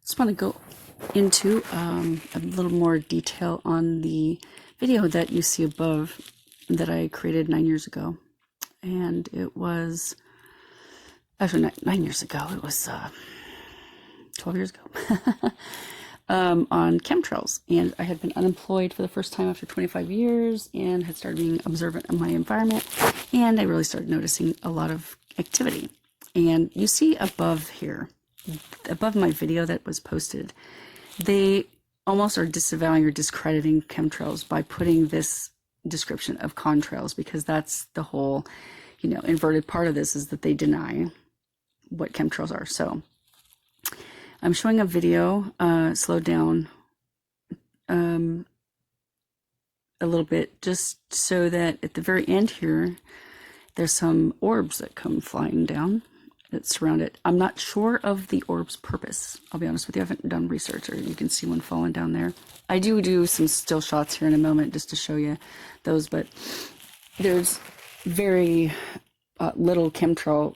Just want to go into a little more detail on the video that you see above that I created 9 years ago. And it was, actually not 9 years ago, it was 12 years ago, on chemtrails. And I had been unemployed for the first time after 25 years and had started being observant of my environment. And I really started noticing a lot of activity. And you see above here, above my video that was posted, they almost are disavowing or discrediting chemtrails by putting this description of contrails, because that's the whole, inverted part of this, is that they deny what chemtrails are. So I'm showing a video, slowed down a little bit, just so that at the very end here, there's some orbs that come flying down that surround it. I'm not sure of the orb's purpose. I'll be honest with you, I haven't done research, or you can see one falling down there. I do some still shots here in a moment just to show you those, but there's very little chemtrail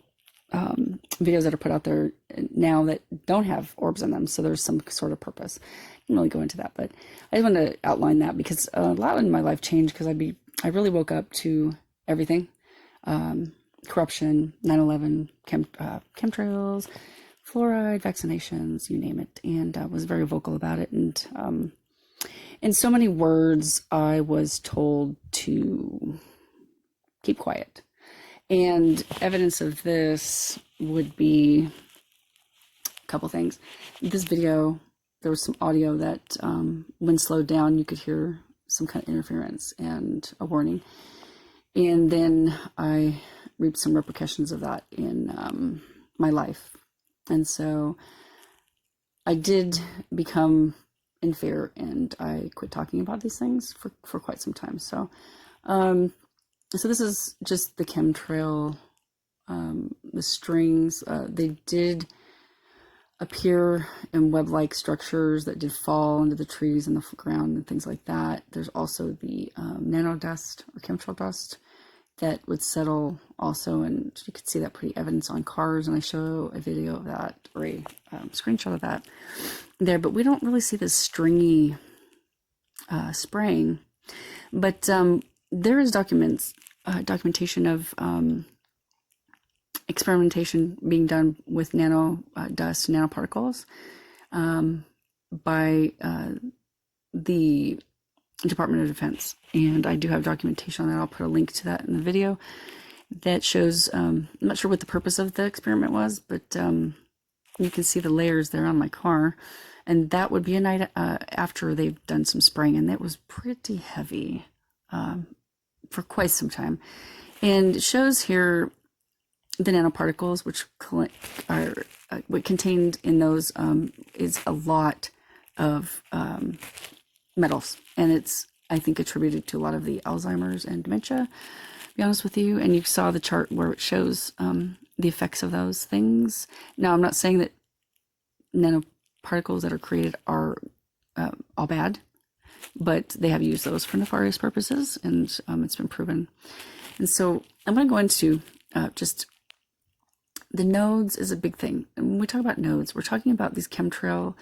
videos that are put out there now that don't have orbs in them, so there's some sort of purpose. I didn't really go into that, but I just wanted to outline that because a lot in my life changed, because I really woke up to everything. Corruption, 9/11, chemtrails, fluoride, vaccinations, you name it, and was very vocal about it. And in so many words, I was told to keep quiet. And evidence of this would be a couple things. This video, there was some audio that when slowed down, you could hear some kind of interference and a warning. And then I reaped some repercussions of that in my life. And so I did become in fear, and I quit talking about these things for quite some time. So so this is just the chemtrail, the strings. They did appear in web-like structures that did fall into the trees and the ground and things like that. There's also the nanodust or chemtrail dust that would settle also, and you could see that pretty evidence on cars, and I show a video of that, or a screenshot of that there, but we don't really see this stringy spraying. But there is documentation of experimentation being done with dust, nanoparticles by the Department of Defense, and I do have documentation on that. I'll put a link to that in the video that shows, I'm not sure what the purpose of the experiment was, but you can see the layers there on my car, and that would be a night after they've done some spraying, and that was pretty heavy for quite some time. And it shows here the nanoparticles, which are what contained in those is a lot of metals, and it's, I think, attributed to a lot of the Alzheimer's and dementia, to be honest with you. And you saw the chart where it shows the effects of those things. Now, I'm not saying that nanoparticles that are created are all bad, but they have used those for nefarious purposes, and it's been proven. And so I'm going to go into just the nodes is a big thing. And when we talk about nodes, we're talking about these chemtrail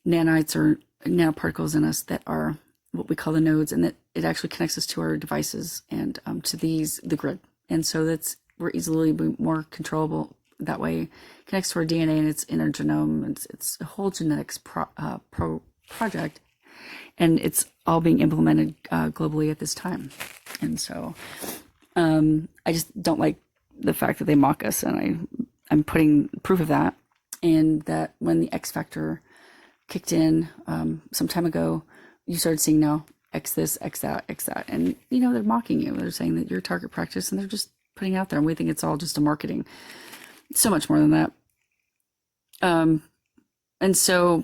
nanites or nanoparticles in us that are what we call the nodes, and that it actually connects us to our devices and to the grid. And so we're easily more controllable that way. It connects to our DNA and it's in our genome. It's a whole genetics project, and it's all being implemented globally at this time. And so I just don't like the fact that they mock us, and I'm putting proof of that. And that when the X factor kicked in some time ago, you started seeing now X this, X that, X that, and they're mocking you. They're saying that you're target practice, and they're just putting it out there, and we think it's all just a marketing. It's so much more than that. And so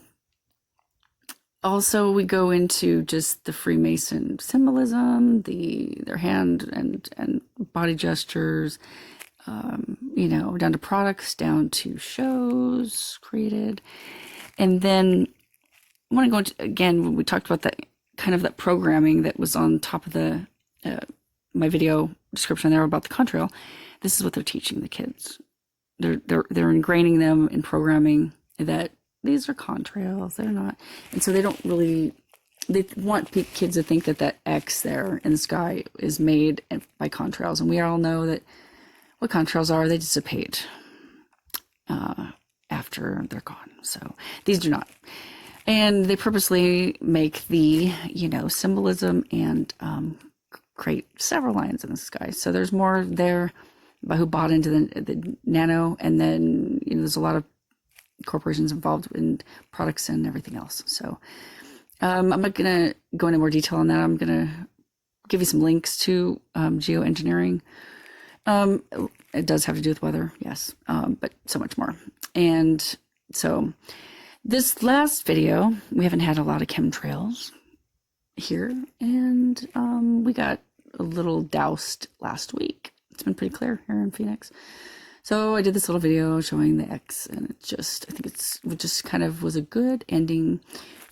also we go into just the Freemason symbolism, their hand and body gestures, down to products, down to shows created. And then I want to go into, again, when we talked about that kind of that programming that was on top of the my video description there about the contrail. This is what they're teaching the kids. They're ingraining them in programming that these are contrails. They're not. And so they don't really, they want kids to think that that X there in the sky is made by contrails. And we all know that what contrails are, they dissipate after they're gone. So these do not. And they purposely make the, you know, symbolism and create several lines in the sky. So there's more there by who bought into the nano. And then, you know, there's a lot of corporations involved in products and everything else. So I'm not going to go into more detail on that. I'm going to give you some links to geoengineering. It does have to do with weather, yes, but so much more. And so this last video, we haven't had a lot of chemtrails here, and we got a little doused last week. It's been pretty clear here in Phoenix. So I did this little video showing the X, and it just, I think it just kind of was a good ending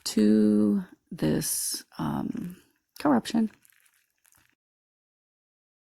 to this corruption